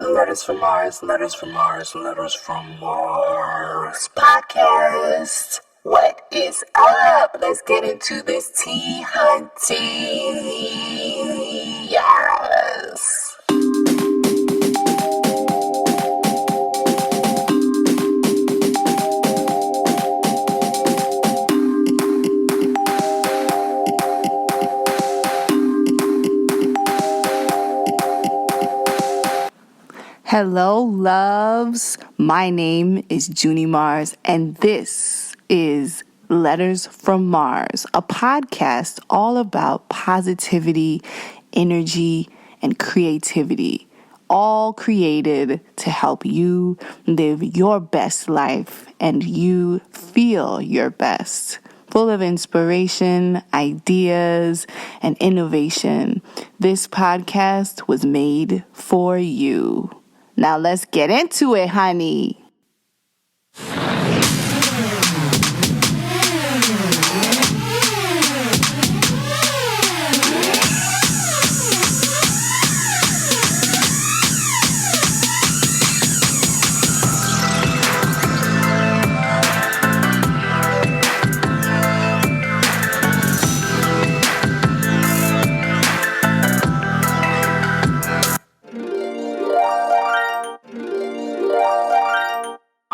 Letters from Marz, Letters from Marz, Letters from Marz podcast. What is up? Let's get into this tea hunting. Yes. Hello, loves. My name is Junie Marz, and this is Letters from Marz, a podcast all about positivity, energy, and creativity, all created to help you live your best life and you feel your best. Full of inspiration, ideas, and innovation, this podcast was made for you. Now let's get into it, honey.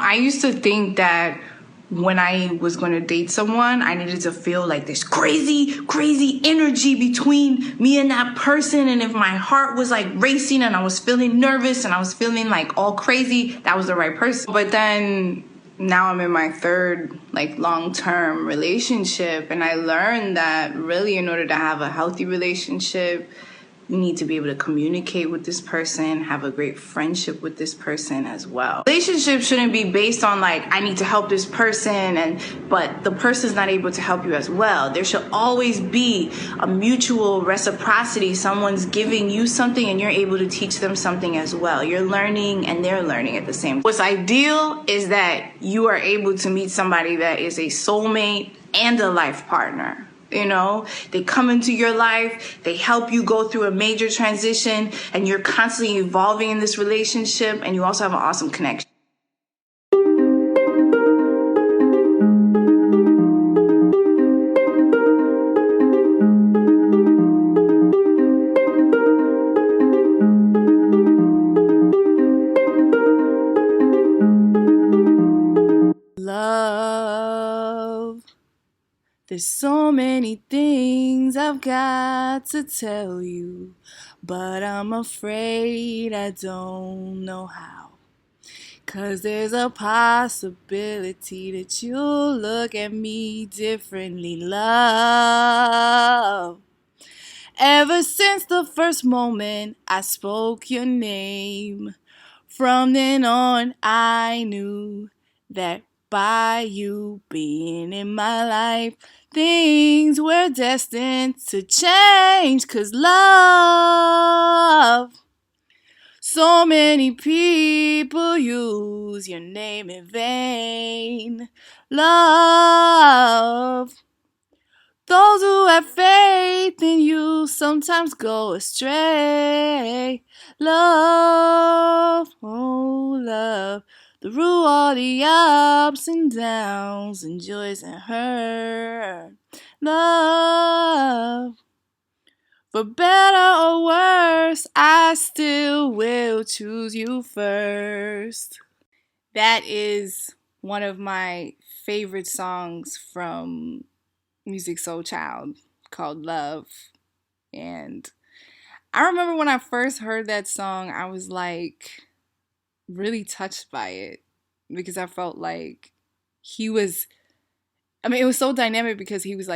I used to think that when I was going to date someone, I needed to feel like this crazy energy between me and that person. And if my heart was like racing and I was feeling nervous and I was feeling like all crazy, that was the right person. But then now I'm in my third long-term relationship, and I learned that really in order to have a healthy relationship, you need to be able to communicate with this person, have a great friendship with this person as well. Relationships shouldn't be based on I need to help this person, but the person's not able to help you as well. There should always be a mutual reciprocity. Someone's giving you something and you're able to teach them something as well. You're learning and they're learning at the same time. What's ideal is that you are able to meet somebody that is a soulmate and a life partner. You know, they come into your life, they help you go through a major transition, and you're constantly evolving in this relationship, and you also have an awesome connection. Love. There's so many things I've got to tell you, but I'm afraid I don't know how. 'Cause there's a possibility that you'll look at me differently, love. Ever since the first moment I spoke your name, from then on I knew that by you being in my life, things were destined to change. 'Cause love, so many people use your name in vain. Love, those who have faith in you sometimes go astray. Love, oh love, through all the ups and downs and joys and hurt. Love, for better or worse, I still will choose you first. That is one of my favorite songs from Music Soul Child, called Love. And I remember when I first heard that song, I was really touched by it, because I felt like it was so dynamic, because he was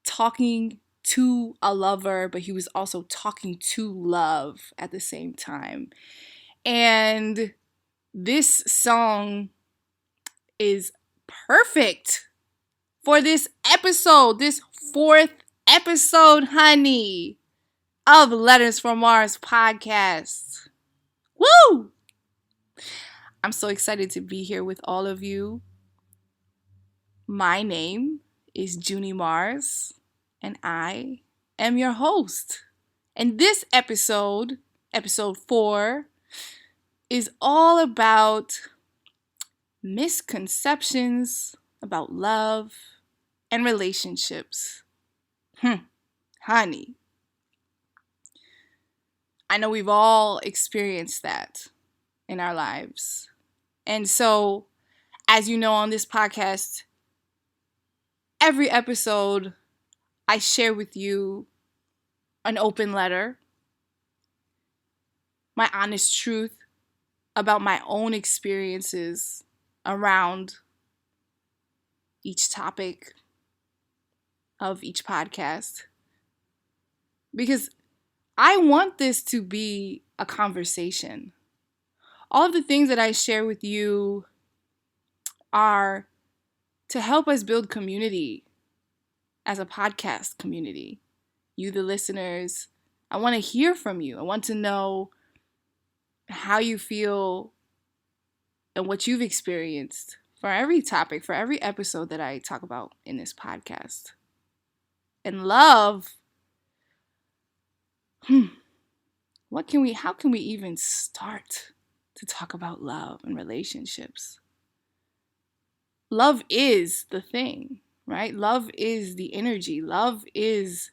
talking to a lover, but he was also talking to love at the same time. And this song is perfect for this episode, this fourth episode, honey, of Letters From Marz podcast. Woo! I'm so excited to be here with all of you. My name is Junie Marz, and I am your host. And this episode, episode 4, is all about misconceptions about love and relationships. Honey, I know we've all experienced that in our lives. And so, as you know, on this podcast, every episode I share with you an open letter, my honest truth about my own experiences around each topic of each podcast. Because I want this to be a conversation. All of the things that I share with you are to help us build community as a podcast community. You, the listeners, I want to hear from you. I want to know how you feel and what you've experienced for every topic, for every episode that I talk about in this podcast. And love, how can we even start to talk about love and relationships? Love is the thing, right? Love is the energy. Love is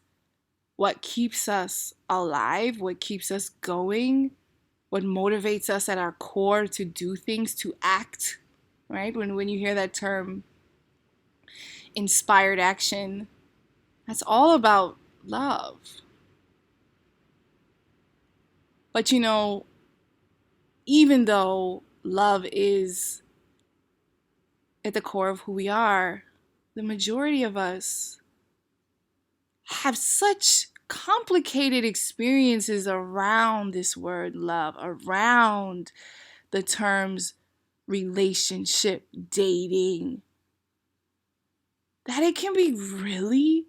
what keeps us alive, what keeps us going, what motivates us at our core to do things, to act, right? When you hear that term, inspired action, that's all about love. But you know, even though love is at the core of who we are, the majority of us have such complicated experiences around this word love, around the terms relationship, dating, that it can be really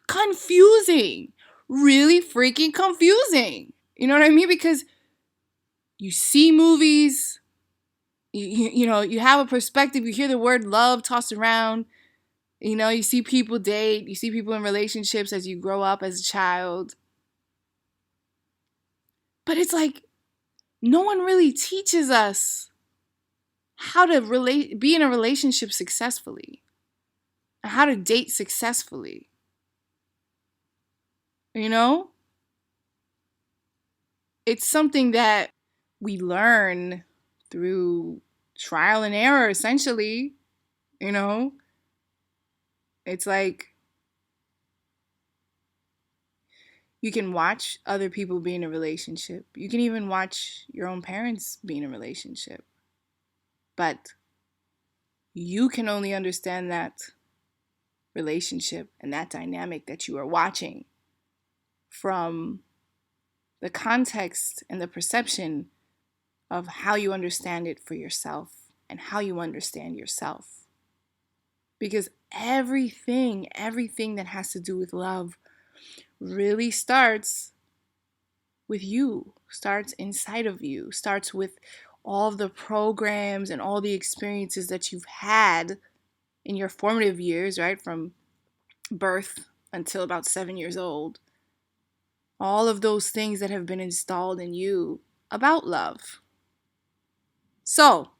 confusing, really freaking confusing. You know what I mean? Because you see movies, you know, you have a perspective, you hear the word love tossed around, you know, you see people date, you see people in relationships as you grow up as a child. But it's like, no one really teaches us how to be in a relationship successfully, how to date successfully. You know? It's something that we learn through trial and error, essentially. You know? It's like you can watch other people be in a relationship. You can even watch your own parents be in a relationship. But you can only understand that relationship and that dynamic that you are watching from the context and the perception of how you understand it for yourself and how you understand yourself. Because everything that has to do with love really starts with you, starts inside of you, starts with all of the programs and all the experiences that you've had in your formative years, right? From birth until about 7 years old. All of those things that have been installed in you about love. So,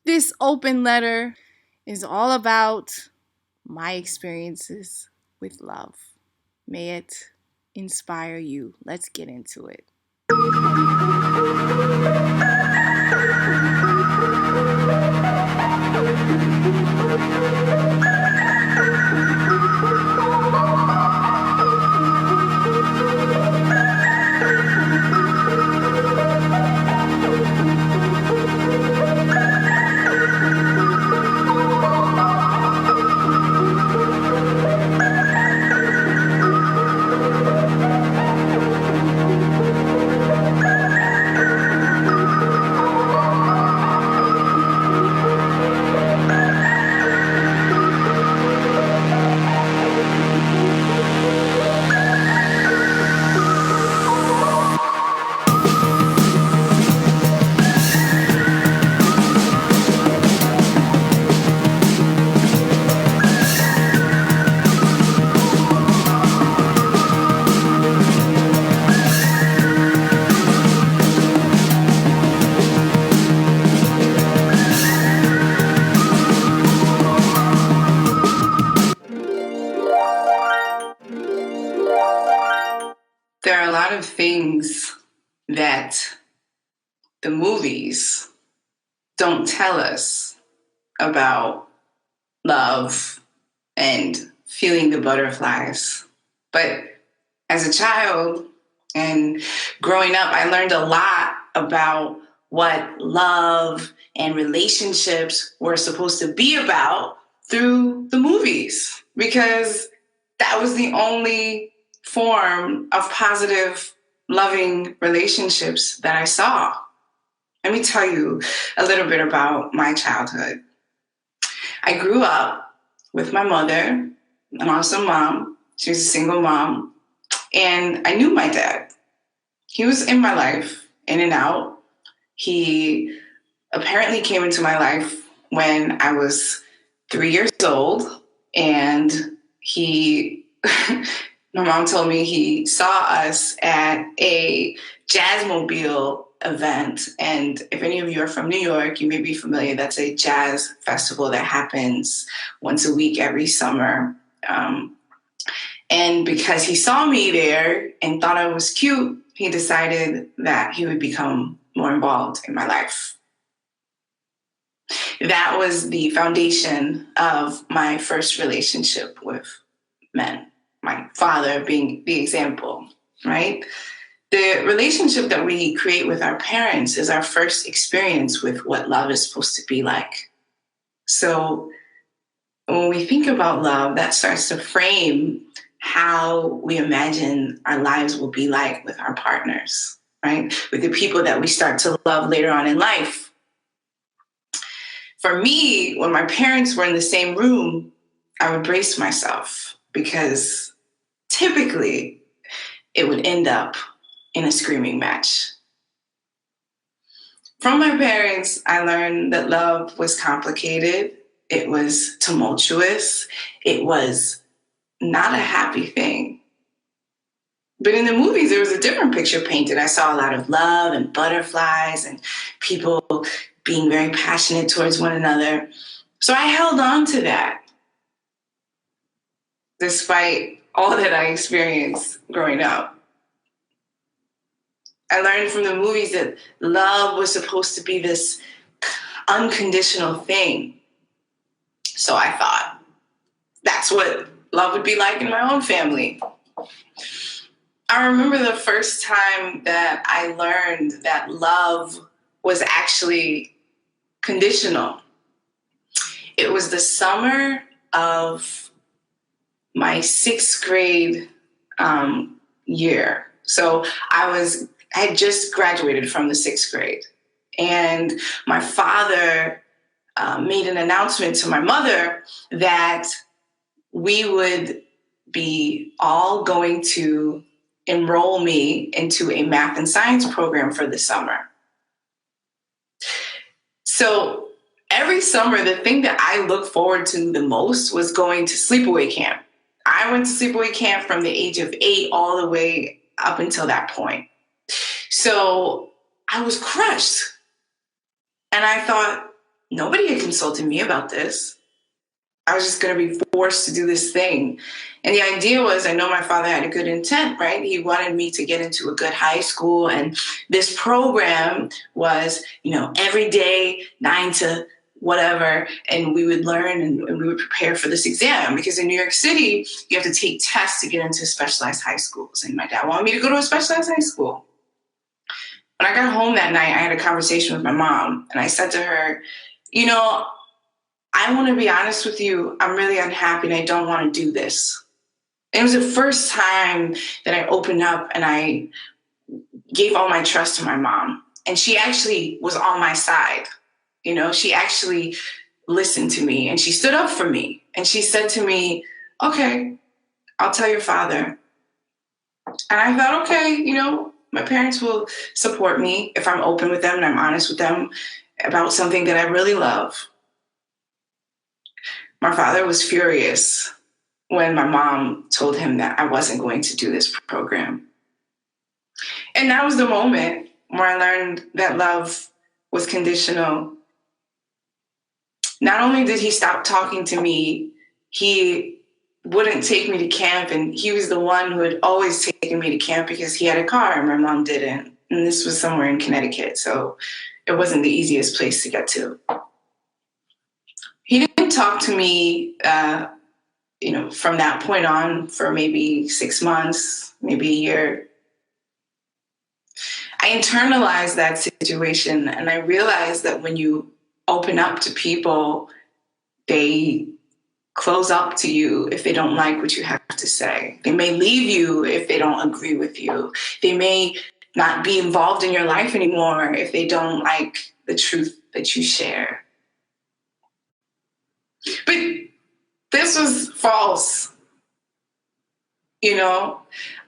this open letter is all about my experiences with love. May it inspire you. Let's get into it. that the movies don't tell us about love and feeling the butterflies. But as a child and growing up, I learned a lot about what love and relationships were supposed to be about through the movies, because that was the only form of positive, loving relationships that I saw. Let me tell you a little bit about my childhood. I grew up with my mother, an awesome mom. She was a single mom. And I knew my dad. He was in my life, in and out. He apparently came into my life when I was 3 years old. And my mom told me he saw us at a Jazzmobile event. And if any of you are from New York, you may be familiar. That's a jazz festival that happens once a week every summer. And because he saw me there and thought I was cute, he decided that he would become more involved in my life. That was the foundation of my first relationship with men, my father being the example, right? The relationship that we create with our parents is our first experience with what love is supposed to be like. So when we think about love, that starts to frame how we imagine our lives will be like with our partners, right? With the people that we start to love later on in life. For me, when my parents were in the same room, I would brace myself because typically it would end up in a screaming match. From my parents, I learned that love was complicated. It was tumultuous. It was not a happy thing. But in the movies, there was a different picture painted. I saw a lot of love and butterflies and people being very passionate towards one another. So I held on to that, despite all that I experienced growing up. I learned from the movies that love was supposed to be this unconditional thing. So I thought that's what love would be like in my own family. I remember the first time that I learned that love was actually conditional. It was the summer of my 6th grade year. So I had just graduated from the 6th grade. And my father made an announcement to my mother that we would be all going to enroll me into a math and science program for the summer. So every summer, the thing that I looked forward to the most was going to sleepaway camp. I went to sleepaway camp from the age of 8 all the way up until that point. So I was crushed. And I thought, nobody had consulted me about this. I was just going to be forced to do this thing. And the idea was, I know my father had a good intent, right? He wanted me to get into a good high school. And this program was, every day, 9 to whatever, and we would learn and we would prepare for this exam. Because in New York City, you have to take tests to get into specialized high schools. And my dad wanted me to go to a specialized high school. When I got home that night, I had a conversation with my mom. And I said to her, I want to be honest with you. I'm really unhappy and I don't want to do this. It was the first time that I opened up and I gave all my trust to my mom. And she actually was on my side. She actually listened to me and she stood up for me. And she said to me, okay, I'll tell your father. And I thought, okay, my parents will support me if I'm open with them and I'm honest with them about something that I really love. My father was furious when my mom told him that I wasn't going to do this program. And that was the moment where I learned that love was conditional. Not only did he stop talking to me, he wouldn't take me to camp. And he was the one who had always taken me to camp because he had a car and my mom didn't. And this was somewhere in Connecticut, so it wasn't the easiest place to get to. He didn't talk to me, from that point on for maybe 6 months, maybe a year. I internalized that situation, and I realized that when you open up to people, they close up to you if they don't like what you have to say. They may leave you if they don't agree with you. They may not be involved in your life anymore if they don't like the truth that you share. But this was false. I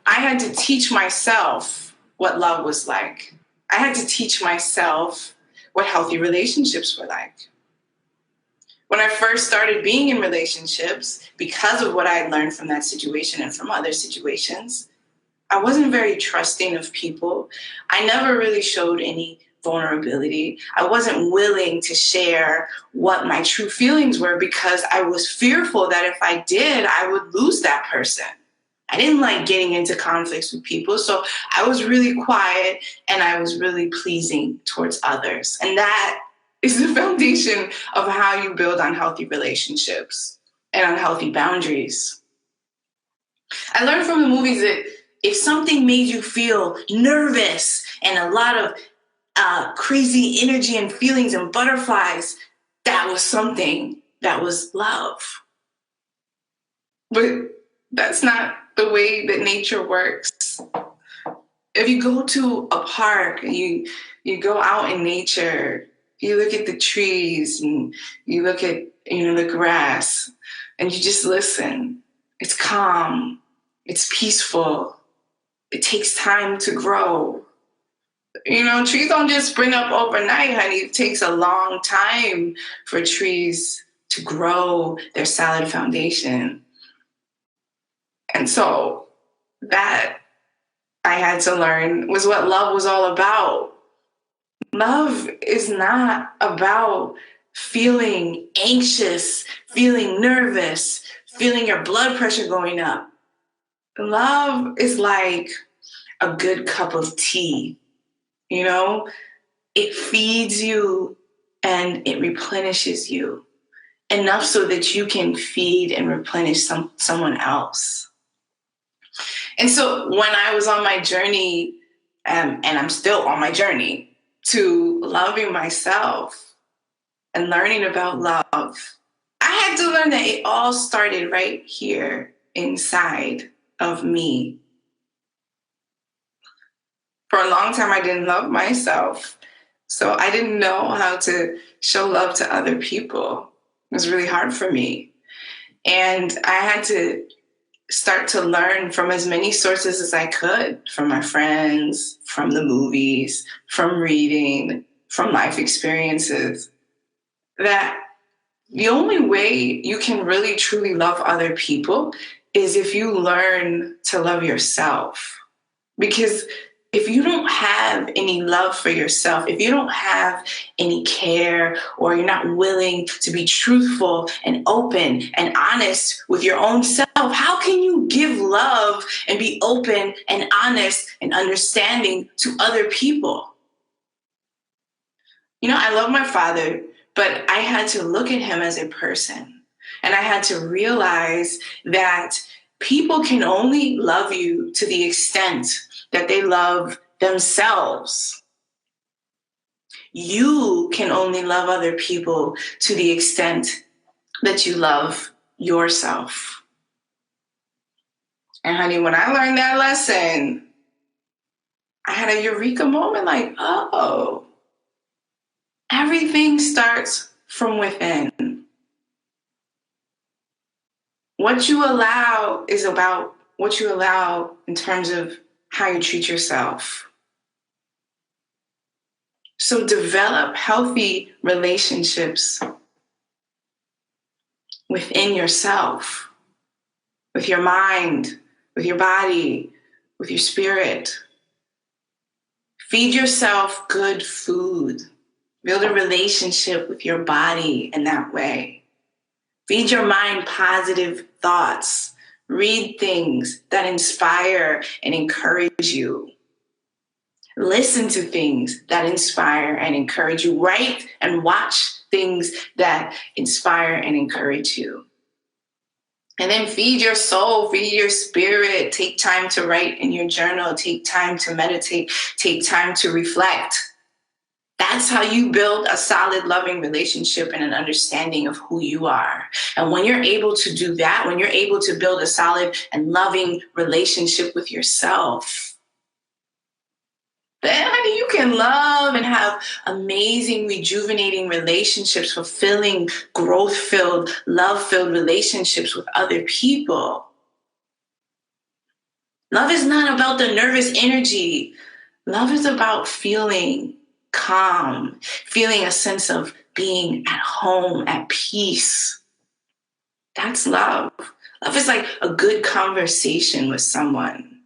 had to teach myself what love was like. I had to teach myself what healthy relationships were like. When I first started being in relationships, because of what I had learned from that situation and from other situations, I wasn't very trusting of people. I never really showed any vulnerability. I wasn't willing to share what my true feelings were because I was fearful that if I did, I would lose that person. I didn't like getting into conflicts with people, so I was really quiet and I was really pleasing towards others. And that is the foundation of how you build unhealthy relationships and unhealthy boundaries. I learned from the movies that if something made you feel nervous and a lot of crazy energy and feelings and butterflies, that was something that was love. But that's not the way that nature works. If you go to a park and you go out in nature, you look at the trees and you look at the grass and you just listen. It's calm. It's peaceful. It takes time to grow. Trees don't just spring up overnight, honey. It takes a long time for trees to grow their solid foundation. And so that I had to learn was what love was all about. Love is not about feeling anxious, feeling nervous, feeling your blood pressure going up. Love is like a good cup of tea. It feeds you and it replenishes you enough so that you can feed and replenish someone else. And so when I was on my journey, and I'm still on my journey to loving myself and learning about love, I had to learn that it all started right here inside of me. For a long time, I didn't love myself. So I didn't know how to show love to other people. It was really hard for me. And I had to start to learn from as many sources as I could, from my friends, from the movies, from reading, from life experiences, that the only way you can really truly love other people is if you learn to love yourself. Because if you don't have any love for yourself, if you don't have any care, or you're not willing to be truthful and open and honest with your own self, how can you give love and be open and honest and understanding to other people? I love my father, but I had to look at him as a person. And I had to realize that people can only love you to the extent that they love themselves. You can only love other people to the extent that you love yourself. And honey, when I learned that lesson, I had a eureka moment like, oh, everything starts from within. What you allow is about what you allow in terms of how you treat yourself. So develop healthy relationships within yourself, with your mind, with your body, with your spirit. Feed yourself good food. Build a relationship with your body in that way. Feed your mind positive thoughts. Read things that inspire and encourage you. Listen to things that inspire and encourage you. Write and watch things that inspire and encourage you. And then feed your soul, feed your spirit. Take time to write in your journal. Take time to meditate. Take time to reflect. That's how you build a solid, loving relationship and an understanding of who you are. And when you're able to do that, when you're able to build a solid and loving relationship with yourself, then, honey, you can love and have amazing, rejuvenating relationships, fulfilling, growth-filled, love-filled relationships with other people. Love is not about the nervous energy. Love is about feeling calm, feeling a sense of being at home, at peace. That's love. Love is like a good conversation with someone.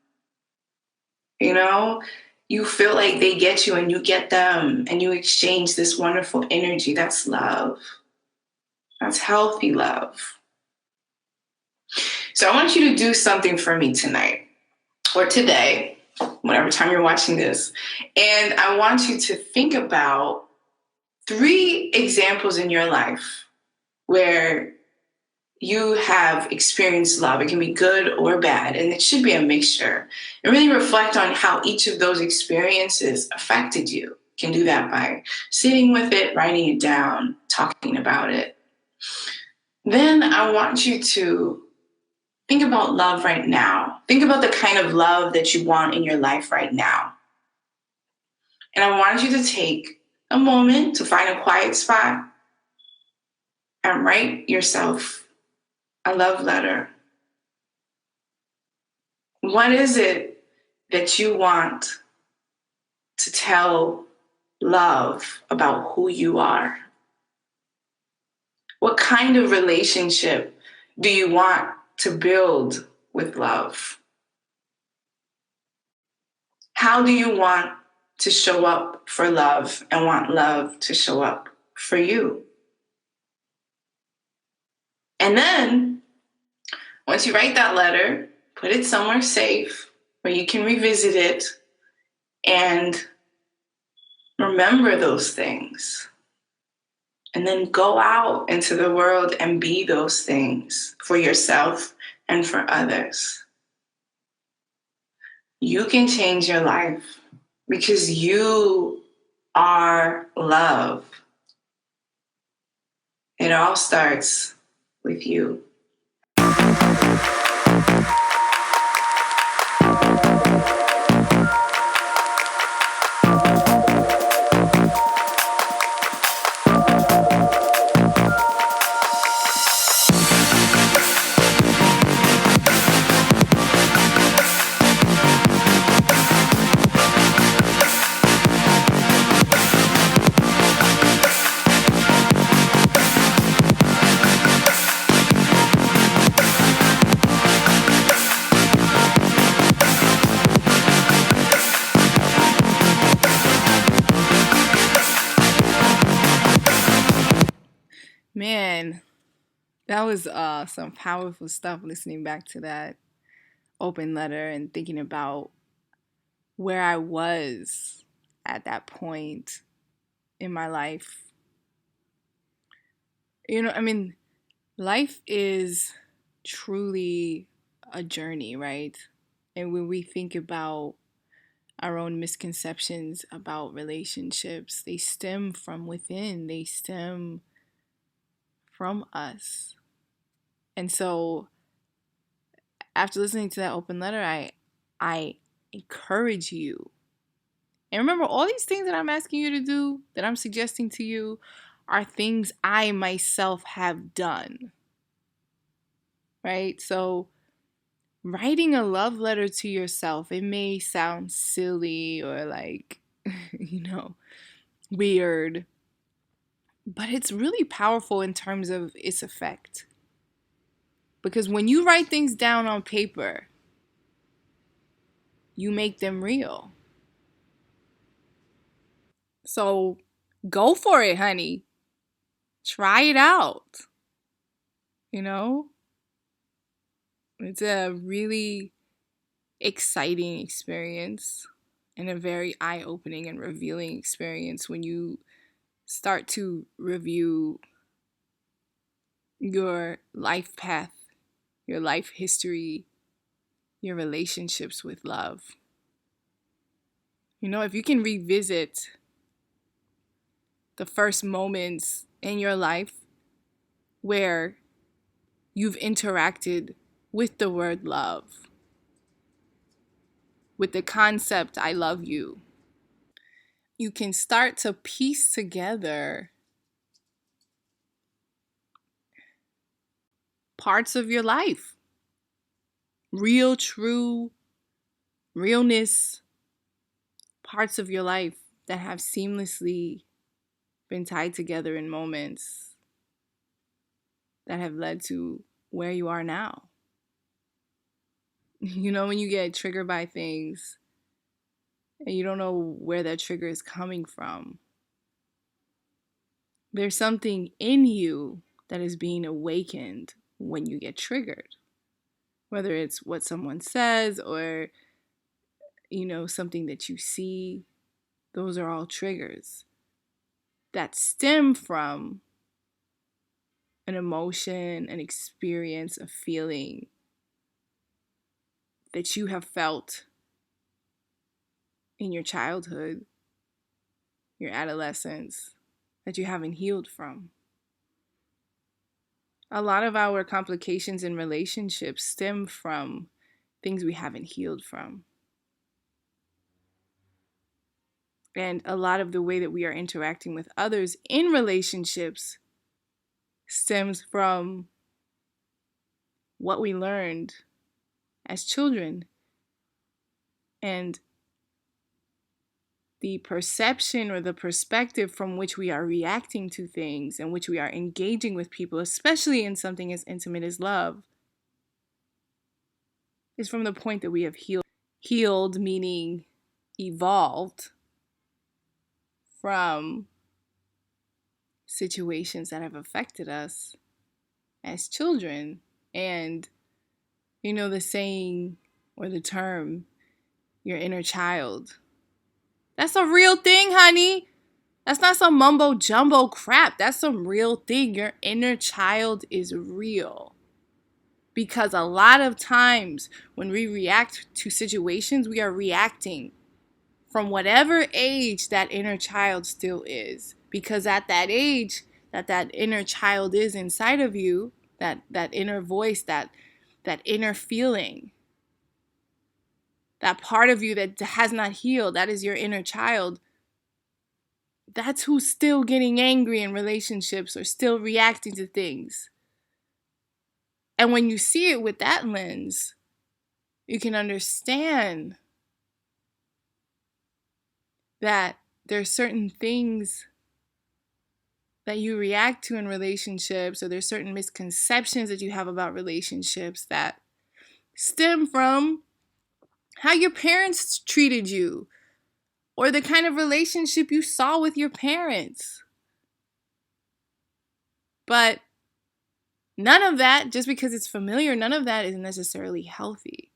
You know, you feel like they get you and you get them and you exchange this wonderful energy. That's love. That's healthy love. So I want you to do something for me tonight or today, whatever time you're watching this. And I want you to think about 3 examples in your life where you have experienced love. It can be good or bad, and it should be a mixture. And really reflect on how each of those experiences affected you. You can do that by sitting with it, writing it down, talking about it. Then I want you to think about love right now. Think about the kind of love that you want in your life right now. And I want you to take a moment to find a quiet spot and write yourself a love letter. What is it that you want to tell love about who you are? What kind of relationship do you want to build with love? How do you want to show up for love and want love to show up for you? And then, once you write that letter, put it somewhere safe where you can revisit it and remember those things. And then go out into the world and be those things for yourself and for others. You can change your life because you are love. It all starts with you. Man, that was some powerful stuff listening back to that open letter and thinking about where I was at that point in my life. You know, I mean, life is truly a journey, right? And when we think about our own misconceptions about relationships, they stem from within, they stem from us. And so after listening to that open letter, I encourage you. And remember, all these things that I'm asking you to do, that I'm suggesting to you, are things I myself have done. Right? So writing a love letter to yourself, it may sound silly or like, weird, but it's really powerful in terms of its effect. Because when you write things down on paper, you make them real. So go for it, honey. Try it out. You know? It's a really exciting experience. and a very eye-opening and revealing experience when you start to review your life path, your life history, your relationships with love. You know, if you can revisit the first moments in your life where you've interacted with the word love, with the concept, I love you, you can start to piece together parts of your life. Real, true, realness, parts of your life that have seamlessly been tied together in moments that have led to where you are now. You know, when you get triggered by things and you don't know where that trigger is coming from, there's something in you that is being awakened when you get triggered. Whether it's what someone says or, you know, something that you see, those are all triggers that stem from an emotion, an experience, a feeling that you have felt in your childhood, your adolescence, that you haven't healed from. A lot of our complications in relationships stem from things we haven't healed from. And a lot of the way that we are interacting with others in relationships stems from what we learned as children and the perception or the perspective from which we are reacting to things and which we are engaging with people, especially in something as intimate as love, is from the point that we have healed. Healed meaning evolved from situations that have affected us as children. And, you know, the saying or the term, your inner child, that's a real thing, honey. That's not some mumbo jumbo crap. That's some real thing. Your inner child is real. Because a lot of times when we react to situations, we are reacting from whatever age that inner child still is. Because at that age that inner child is inside of you, that inner voice, that inner feeling, that part of you that has not healed, that is your inner child. That's who's still getting angry in relationships or still reacting to things. And when you see it with that lens, you can understand that there's certain things that you react to in relationships, or there's certain misconceptions that you have about relationships that stem from how your parents treated you or the kind of relationship you saw with your parents. But none of that, just because it's familiar, none of that is necessarily healthy.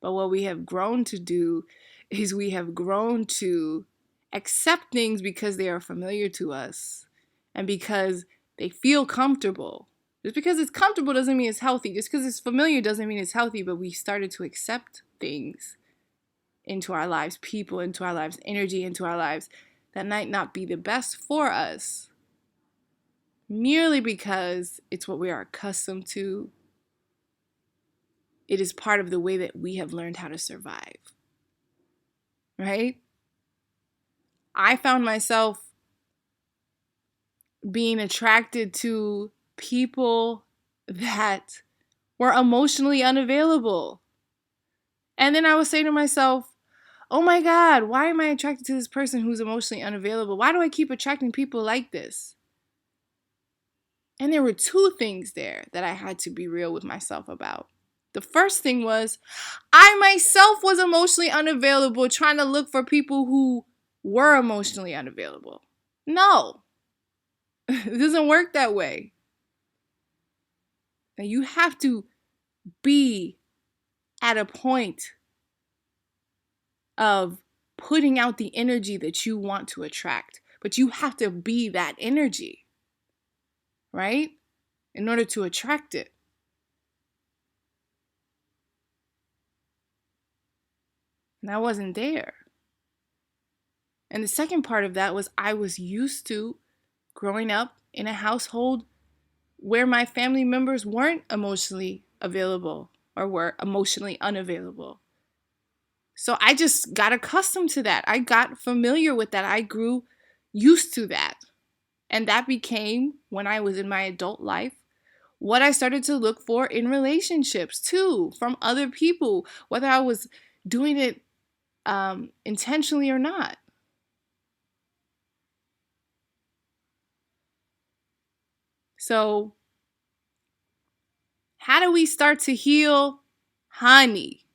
But what we have grown to do is we have grown to accept things because they are familiar to us and because they feel comfortable. Just because it's comfortable doesn't mean it's healthy. Just because it's familiar doesn't mean it's healthy, but we started to accept things into our lives, people into our lives, energy into our lives that might not be the best for us, merely because it's what we are accustomed to. It is part of the way that we have learned how to survive, right? I found myself being attracted to people that were emotionally unavailable. And then I would say to myself, oh my God, why am I attracted to this person who's emotionally unavailable? Why do I keep attracting people like this? And there were two things there that I had to be real with myself about. The first thing was I myself was emotionally unavailable, trying to look for people who were emotionally unavailable. No, it doesn't work that way. Now you have to be at a point of putting out the energy that you want to attract. But you have to be that energy, right? In order to attract it. And I wasn't there. And the second part of that was I was used to growing up in a household where my family members weren't emotionally available or were emotionally unavailable. So I just got accustomed to that. I got familiar with that. I grew used to that. And that became, when I was in my adult life, what I started to look for in relationships too, from other people, whether I was doing it intentionally or not. So, how do we start to heal? Honey.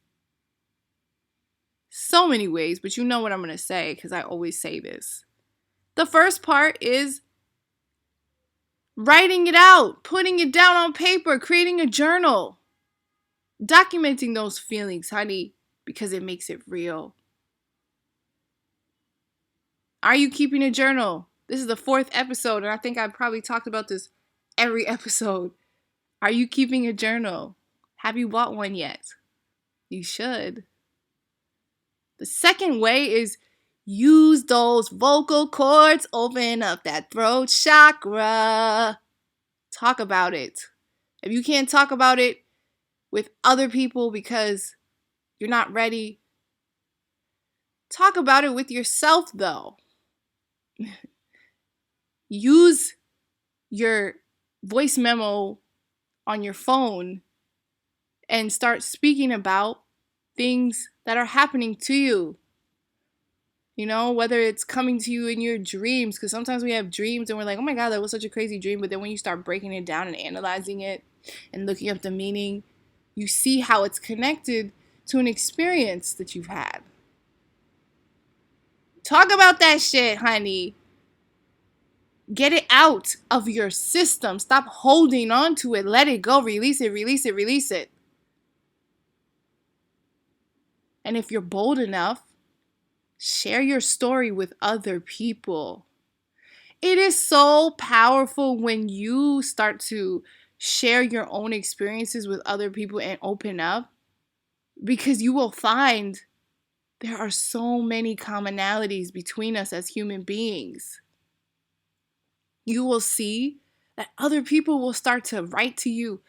So many ways, but you know what I'm going to say because I always say this. The first part is writing it out, putting it down on paper, creating a journal, documenting those feelings, honey, because it makes it real. Are you keeping a journal? This is the 4th episode, and I think I've probably talked about this every episode. Are you keeping a journal? Have you bought one yet? You should. The second way is use those vocal cords, open up that throat chakra. Talk about it. If you can't talk about it with other people because you're not ready, talk about it with yourself though. Use your voice memo on your phone and start speaking about things that are happening to you. You know, whether it's coming to you in your dreams, because sometimes we have dreams and we're like, oh my God, that was such a crazy dream. But then when you start breaking it down and analyzing it and looking up the meaning, you see how it's connected to an experience that you've had. Talk about that shit, honey. Get it out of your system. Stop holding on to it. Let it go. Release it, release it, release it. And if you're bold enough, share your story with other people. It is so powerful when you start to share your own experiences with other people and open up, because you will find there are so many commonalities between us as human beings. You will see that other people will start to write to you,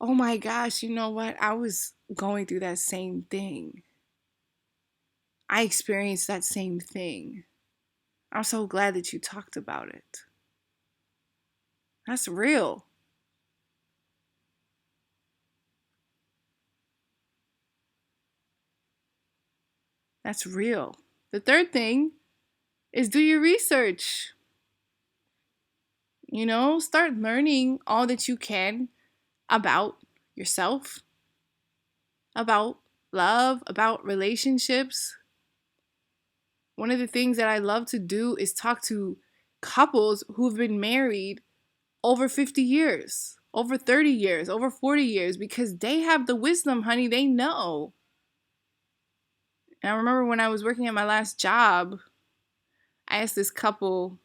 oh my gosh, you know what? I was going through that same thing. I experienced that same thing. I'm so glad that you talked about it. That's real. That's real. The third thing is do your research. You know, start learning all that you can about yourself, about love, about relationships. One of the things that I love to do is talk to couples who've been married over 50 years, over 30 years, over 40 years, because they have the wisdom, honey. They know. And I remember when I was working at my last job, I asked this couple,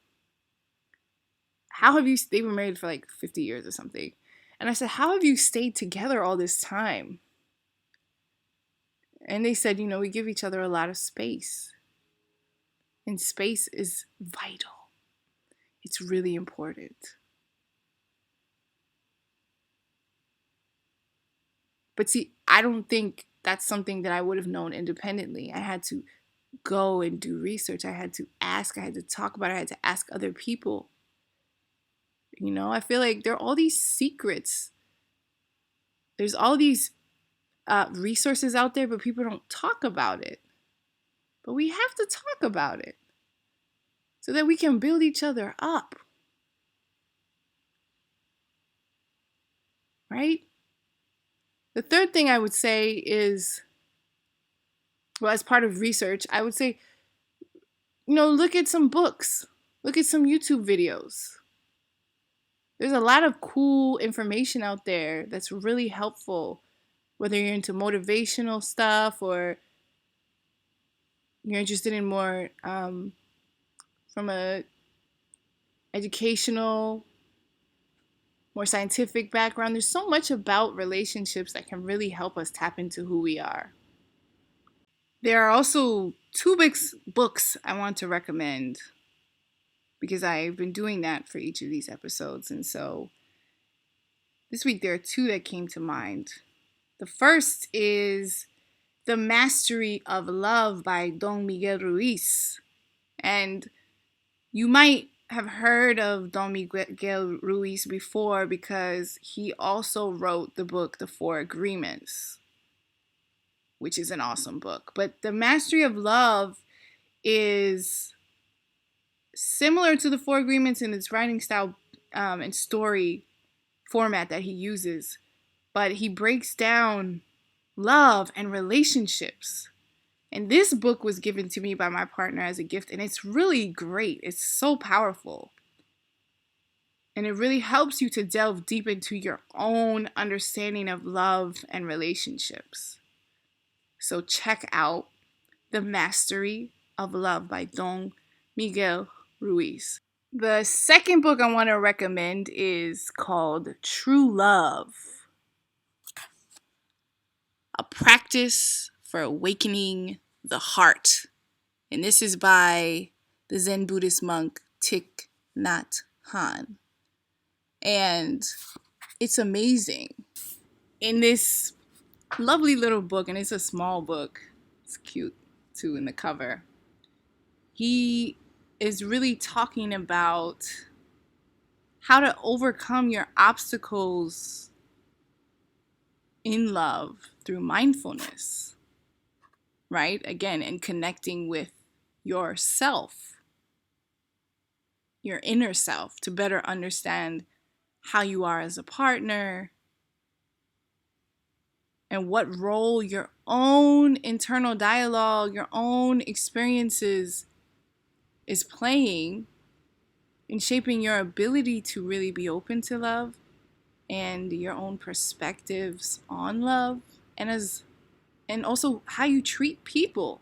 they were married for like 50 years or something. And I said, how have you stayed together all this time? And they said, we give each other a lot of space. And space is vital. It's really important. But see, I don't think that's something that I would have known independently. I had to go and do research. I had to ask. I had to talk about it. I had to ask other people. I feel like there are all these secrets. There's all these resources out there, but people don't talk about it. But we have to talk about it so that we can build each other up. Right? The third thing I would say is, well, as part of research, I would say, look at some books. Look at some YouTube videos. There's a lot of cool information out there that's really helpful, whether you're into motivational stuff or you're interested in more from a educational, more scientific background, there's so much about relationships that can really help us tap into who we are. There are also two books I want to recommend because I've been doing that for each of these episodes. And so this week there are two that came to mind. The first is The Mastery of Love by Don Miguel Ruiz. And you might have heard of Don Miguel Ruiz before because he also wrote the book The Four Agreements, which is an awesome book. But The Mastery of Love is similar to The Four Agreements in its writing style and story format that he uses, but he breaks down love and relationships. And this book was given to me by my partner as a gift, and it's really great. It's so powerful. And it really helps you to delve deep into your own understanding of love and relationships. So check out The Mastery of Love by Don Miguel Ruiz. The second book I want to recommend is called True Love, A Practice for Awakening the Heart. And this is by the Zen Buddhist monk Thich Nhat Hanh. And it's amazing. In this lovely little book, and it's a small book, it's cute too in the cover, he is really talking about how to overcome your obstacles in love through mindfulness, right? Again, and connecting with yourself, your inner self, to better understand how you are as a partner and what role your own internal dialogue, your own experiences is playing in shaping your ability to really be open to love and your own perspectives on love, and also how you treat people,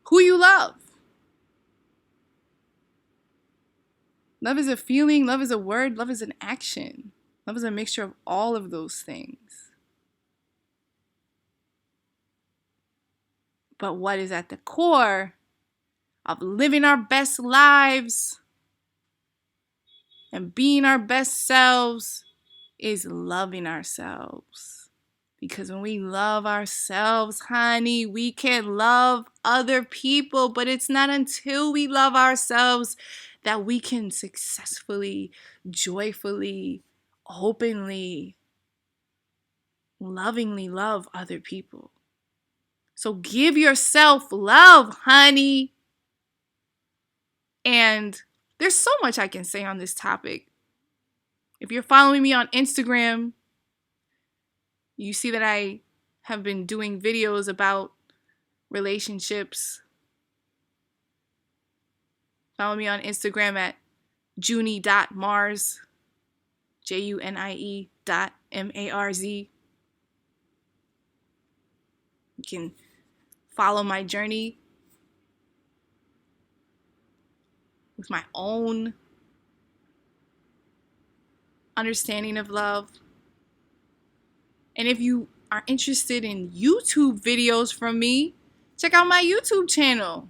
who you love. Love is a feeling, love is a word, love is an action. Love is a mixture of all of those things. But what is at the core of living our best lives and being our best selves is loving ourselves. Because when we love ourselves, honey, we can love other people. But it's not until we love ourselves that we can successfully, joyfully, openly, lovingly love other people. So give yourself love, honey. And there's so much I can say on this topic. If you're following me on Instagram, you see that I have been doing videos about relationships. Follow me on Instagram at junie.marz, JUNIE.MARZ. You can follow my journey with my own understanding of love. And if you are interested in YouTube videos from me, check out my YouTube channel.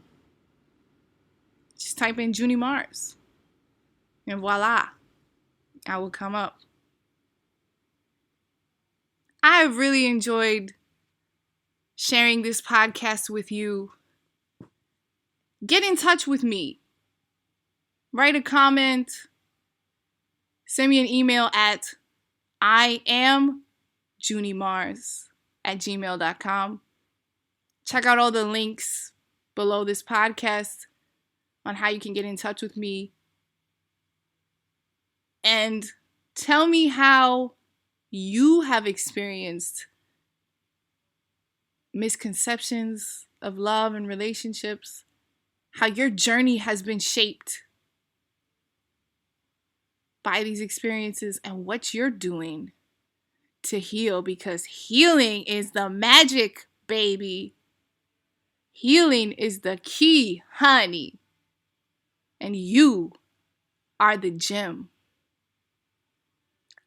Just type in Junie Marz. And voila, I will come up. I have really enjoyed sharing this podcast with you. Get in touch with me. Write a comment. Send me an email at IamJunieMarz@gmail.com. Check out all the links below this podcast on how you can get in touch with me. And tell me how you have experienced misconceptions of love and relationships, how your journey has been shaped by these experiences, and what you're doing to heal, because healing is the magic, baby. Healing is the key, honey. And you are the gem.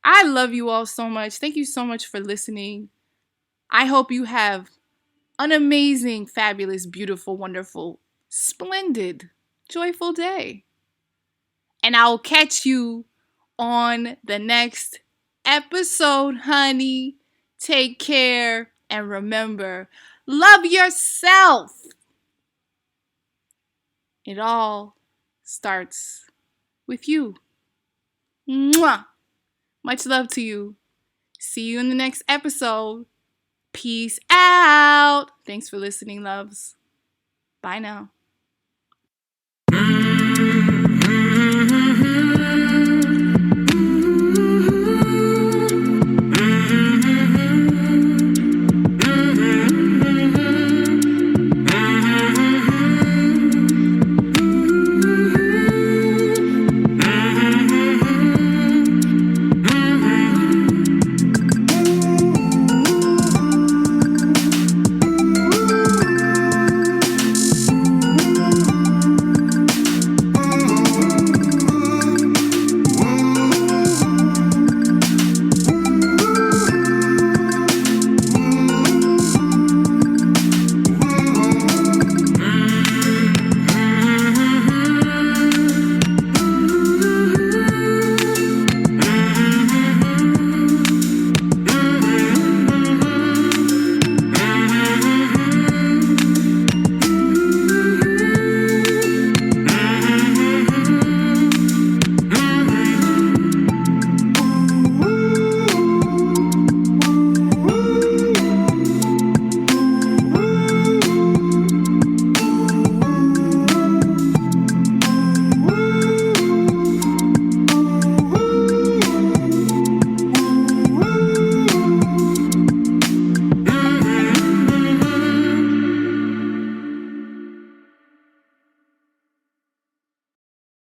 I love you all so much. Thank you so much for listening. I hope you have an amazing, fabulous, beautiful, wonderful, splendid, joyful day. And I'll catch you on the next episode, honey. Take care and remember, love yourself. It all starts with you. Mwah! Much love to you. See you in the next episode. Peace out. Thanks for listening, loves. Bye now.